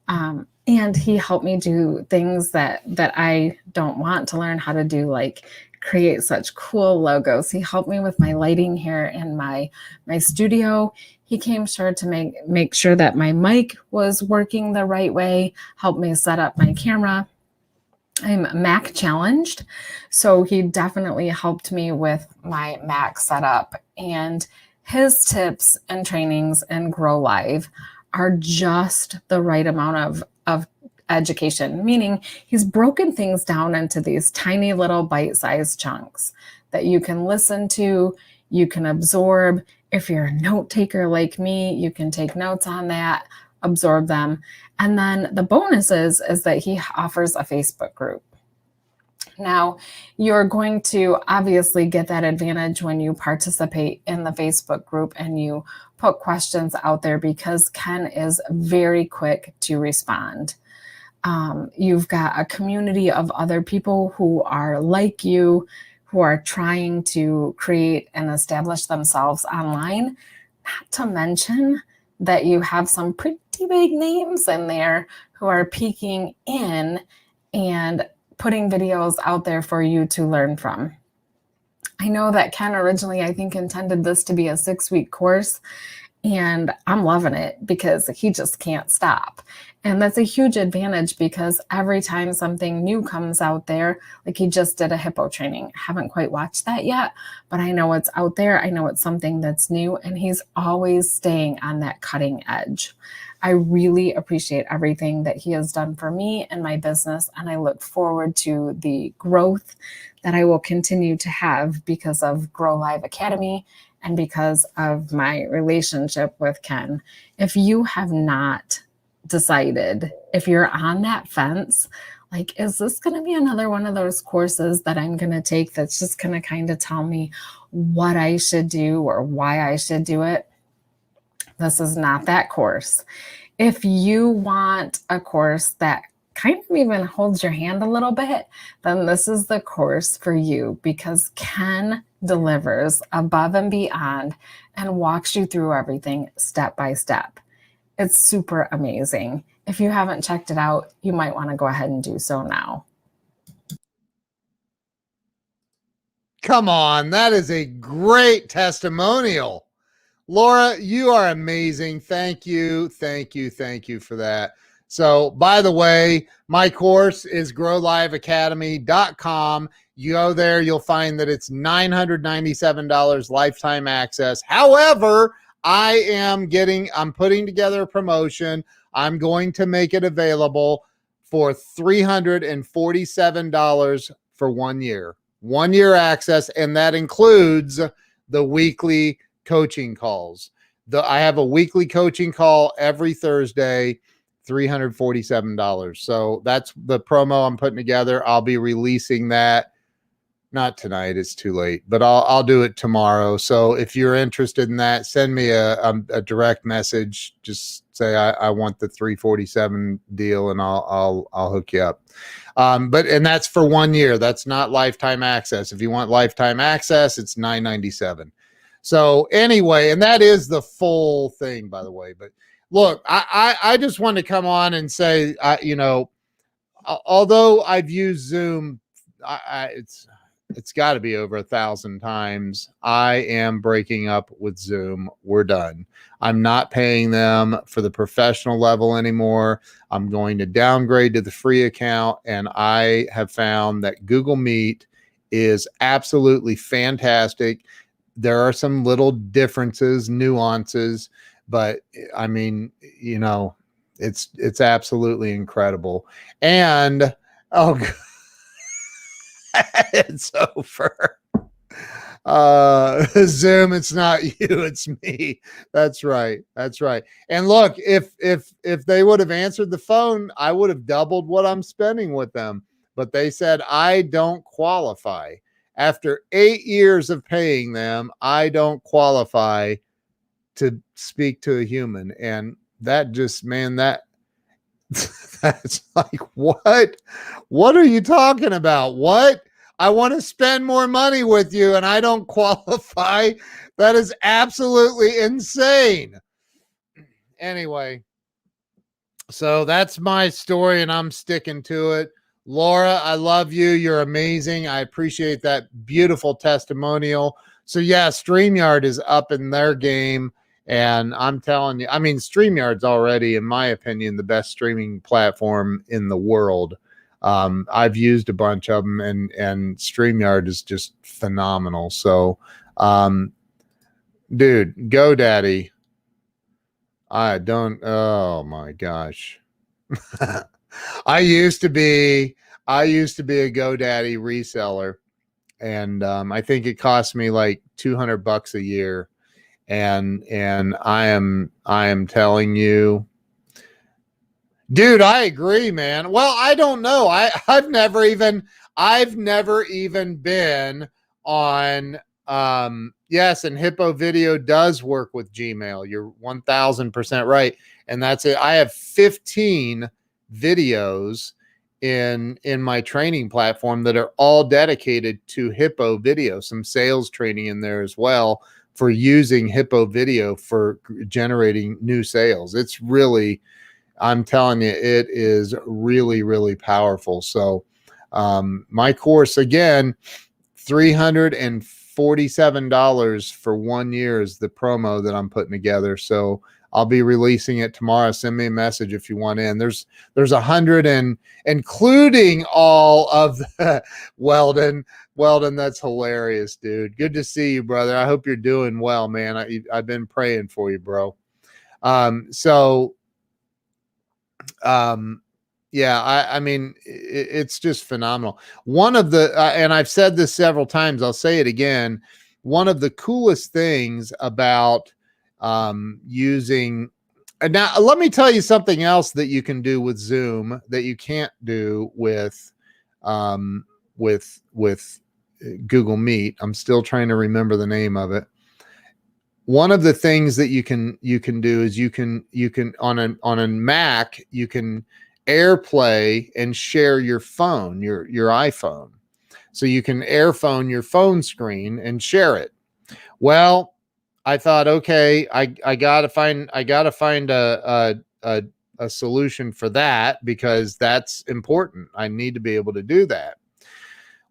And he helped me do things that I don't want to learn how to do, like create such cool logos. He helped me with my lighting here in my studio. He came sure to make sure that my mic was working the right way, helped me set up my camera. I'm Mac challenged, so he definitely helped me with my Mac setup, and his tips and trainings and Grow Live are just the right amount of education, meaning he's broken things down into these tiny little bite-sized chunks that you can listen to, you can absorb. If you're a note taker like me, you can take notes on that, absorb them. And then the bonus is that he offers a Facebook group. Now, you're going to obviously get that advantage when you participate in the Facebook group and you put questions out there, because Ken is very quick to respond. You've got a community of other people who are like you, who are trying to create and establish themselves online, not to mention that you have some pretty big names in there who are peeking in and putting videos out there for you to learn from. I know that Ken originally, I think, intended this to be a 6-week course, and I'm loving it because he just can't stop. And that's a huge advantage, because every time something new comes out there, like he just did a hippo training. I haven't quite watched that yet, but I know it's out there. I know it's something that's new, and he's always staying on that cutting edge. I really appreciate everything that he has done for me and my business, and I look forward to the growth that I will continue to have because of Grow Live Academy and because of my relationship with Ken. If you have not decided, if you're on that fence, like, is this going to be another one of those courses that I'm going to take that's just going to kind of tell me what I should do or why I should do it? This is not that course. If you want a course that kind of even holds your hand a little bit, then this is the course for you, because Ken delivers above and beyond and walks you through everything step by step. It's super amazing. If you haven't checked it out, you might want to go ahead and do so now. Come on, that is a great testimonial. Laura, you are amazing. Thank you. Thank you. Thank you for that. So, by the way, my course is growliveacademy.com. You go there, you'll find that it's $997 lifetime access. However, I'm putting together a promotion. I'm going to make it available for $347 for 1 year. 1 year access, and that includes the weekly coaching calls. I have a weekly coaching call every Thursday $347. So that's the promo I'm putting together. I'll be releasing that. Not tonight, it's too late, but I'll do it tomorrow. So if you're interested in that, send me a direct message. Just say I want the 347 deal, and I'll hook you up. And that's for 1 year. That's not lifetime access. If you want lifetime access, it's $997. So anyway, and that is the full thing, by the way. But look, I just want to come on and say, although I've used Zoom, it's got to be over 1,000 times. I am breaking up with Zoom. We're done. I'm not paying them for the professional level anymore. I'm going to downgrade to the free account, and I have found that Google Meet is absolutely fantastic. There are some little differences, nuances, but I mean, it's absolutely incredible. And it's over. Zoom, it's not you, it's me. That's right. And look, if they would have answered the phone, I would have doubled what I'm spending with them. But they said I don't qualify. After 8 years of paying them, I don't qualify to speak to a human. And that just, man, that's like, what are you talking about? What? I want to spend more money with you and I don't qualify. That is absolutely insane. Anyway, so that's my story and I'm sticking to it. Laura, I love you. You're amazing. I appreciate that beautiful testimonial. So yeah, StreamYard is up in their game. And I'm telling you, I mean, StreamYard's already, in my opinion, the best streaming platform in the world. I've used a bunch of them, and StreamYard is just phenomenal. So, dude, GoDaddy. Oh my gosh. I used to be a GoDaddy reseller, and I think it cost me like $200 a year. And I am telling you, dude, I agree, man. Well, I don't know. I've never even been on yes, and Hippo Video does work with Gmail. You're 1000% right. And that's it. I have 15 videos in my training platform that are all dedicated to Hippo Video, some sales training in there as well for using Hippo Video for generating new sales. It's really, I'm telling you, it is really, really powerful. So my course, again, $347 for 1 year is the promo that I'm putting together. So I'll be releasing it tomorrow. Send me a message if you want in. There's 100 and including all of the Weldon, that's hilarious, dude. Good to see you, brother. I hope you're doing well, man. I've been praying for you, bro. Yeah, I mean, it's just phenomenal. One of the, and I've said this several times, I'll say it again. One of the coolest things about using, and now let me tell you something else that you can do with Zoom that you can't do with Google Meet. I'm still trying to remember the name of it. One of the things that you can do is you can on a Mac, you can AirPlay and share your phone, your iPhone. So you can AirPhone your phone screen and share it. Well, I thought, okay, I gotta find a solution for that because that's important. I need to be able to do that.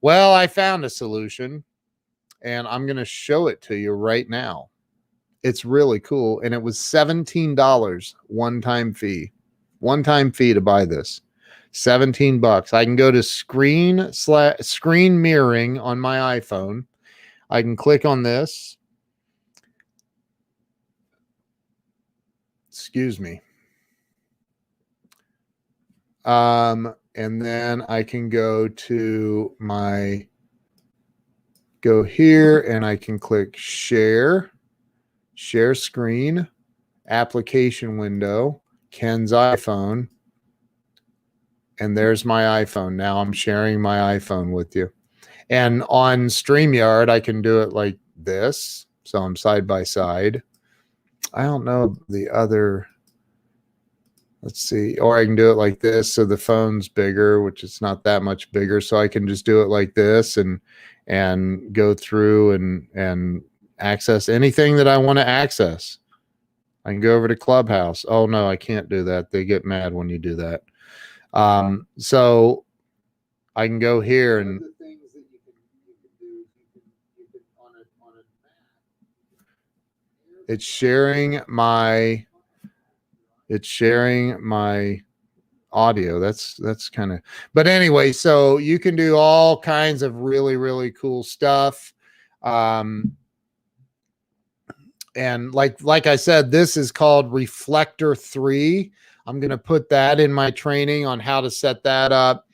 Well, I found a solution and I'm going to show it to you right now. It's really cool. And it was $17 one-time fee to buy this. $17. I can go to screen mirroring on my iPhone. I can click on this. Excuse me. And then I can go here and I can click share screen, application window, Ken's iPhone. And there's my iPhone. Now I'm sharing my iPhone with you. And on StreamYard, I can do it like this. So I'm side by side. I don't know the other. Let's see. Or I can do it like this. So the phone's bigger, which is not that much bigger. So I can just do it like this and go through and access anything that I want to access. I can go over to Clubhouse. Oh, no, I can't do that. They get mad when you do that. So I can go here and it's sharing my audio. That's kind of, but anyway, so you can do all kinds of really, really cool stuff. And like I said, this is called Reflector 3. I'm going to put that in my training on how to set that up.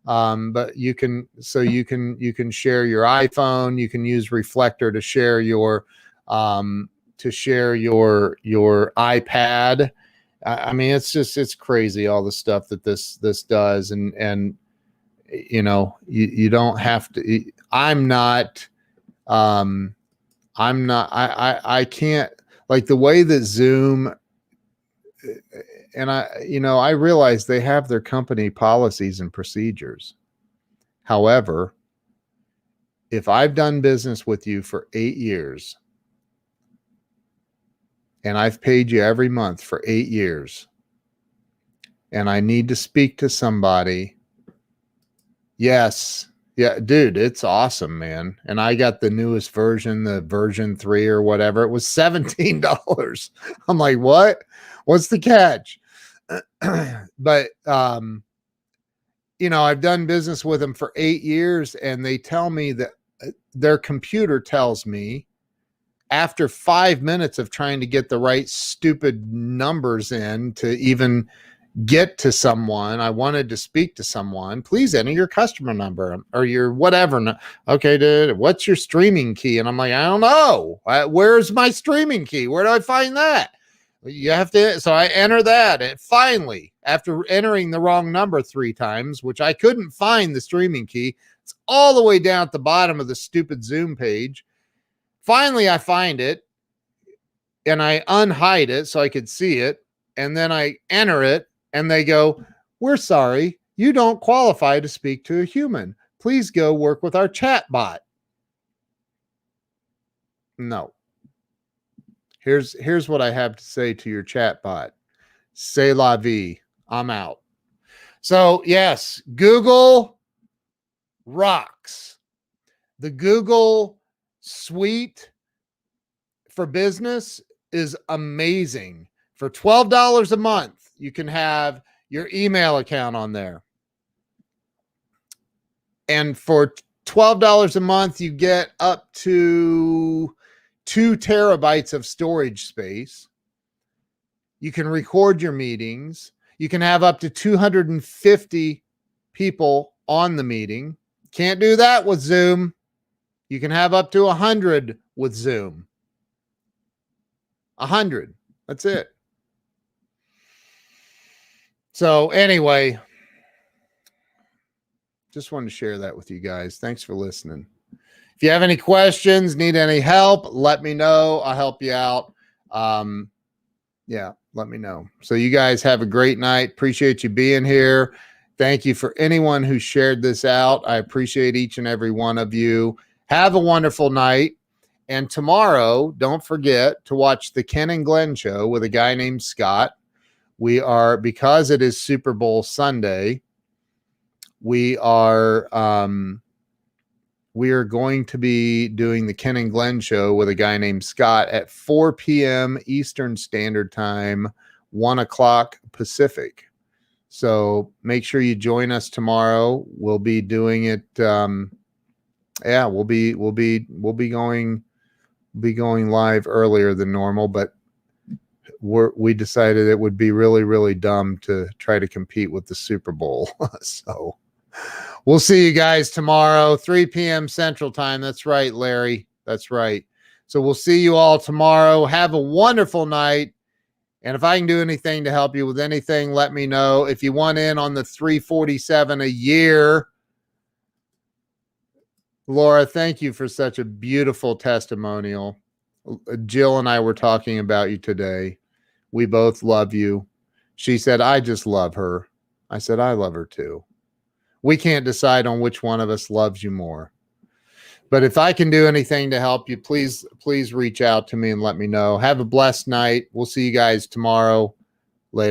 But you can share your iPhone. You can use Reflector to share your iPad. I mean, it's crazy all the stuff that this does. And you know, you don't have to, I can't, like the way that Zoom, and I realize they have their company policies and procedures. However, if I've done business with you for 8 years and I've paid you every month for 8 years and I need to speak to somebody, yes. Yeah, dude, it's awesome, man. And I got the newest version, the version 3 or whatever. It was $17. I'm like, what? What's the catch? But, I've done business with them for 8 years and they tell me that their computer tells me after 5 minutes of trying to get the right stupid numbers in to even get to someone, I wanted to speak to someone, please enter your customer number or your whatever. Okay, dude, what's your streaming key? And I'm like, I don't know. Where's my streaming key? Where do I find that? You have to. So I enter that. And finally, after entering the wrong number 3 times, which I couldn't find the streaming key, it's all the way down at the bottom of the stupid Zoom page. Finally, I find it and I unhide it so I could see it. And then I enter it. And they go, we're sorry, you don't qualify to speak to a human. Please go work with our chat bot. No. Here's what I have to say to your chat bot. C'est la vie. I'm out. So yes, Google rocks. The Google Suite for business is amazing. For $12 a month, you can have your email account on there. And for $12 a month, you get up to 2 terabytes of storage space. You can record your meetings. You can have up to 250 people on the meeting. Can't do that with Zoom. You can have up to 100 with Zoom. 100. That's it. So anyway, just wanted to share that with you guys. Thanks for listening. If you have any questions, need any help, let me know. I'll help you out. Yeah, let me know. So you guys have a great night. Appreciate you being here. Thank you for anyone who shared this out. I appreciate each and every one of you. Have a wonderful night. And tomorrow, don't forget to watch the Ken and Glenn show with a guy named Scott. We are, because it is Super Bowl Sunday, we are going to be doing the Ken and Glenn show with a guy named Scott at 4 p.m. Eastern Standard Time, 1 o'clock Pacific. So make sure you join us tomorrow. We'll be doing it. We'll be going live earlier than normal, but we decided it would be really, really dumb to try to compete with the Super Bowl. So we'll see you guys tomorrow, 3 p.m. Central Time. That's right, Larry. That's right. So we'll see you all tomorrow. Have a wonderful night. And if I can do anything to help you with anything, let me know. If you want in on the $347 a year, Laura, thank you for such a beautiful testimonial. Jill and I were talking about you today. We both love you. She said, I just love her. I said, I love her too. We can't decide on which one of us loves you more. But if I can do anything to help you, please reach out to me and let me know. Have a blessed night. We'll see you guys tomorrow.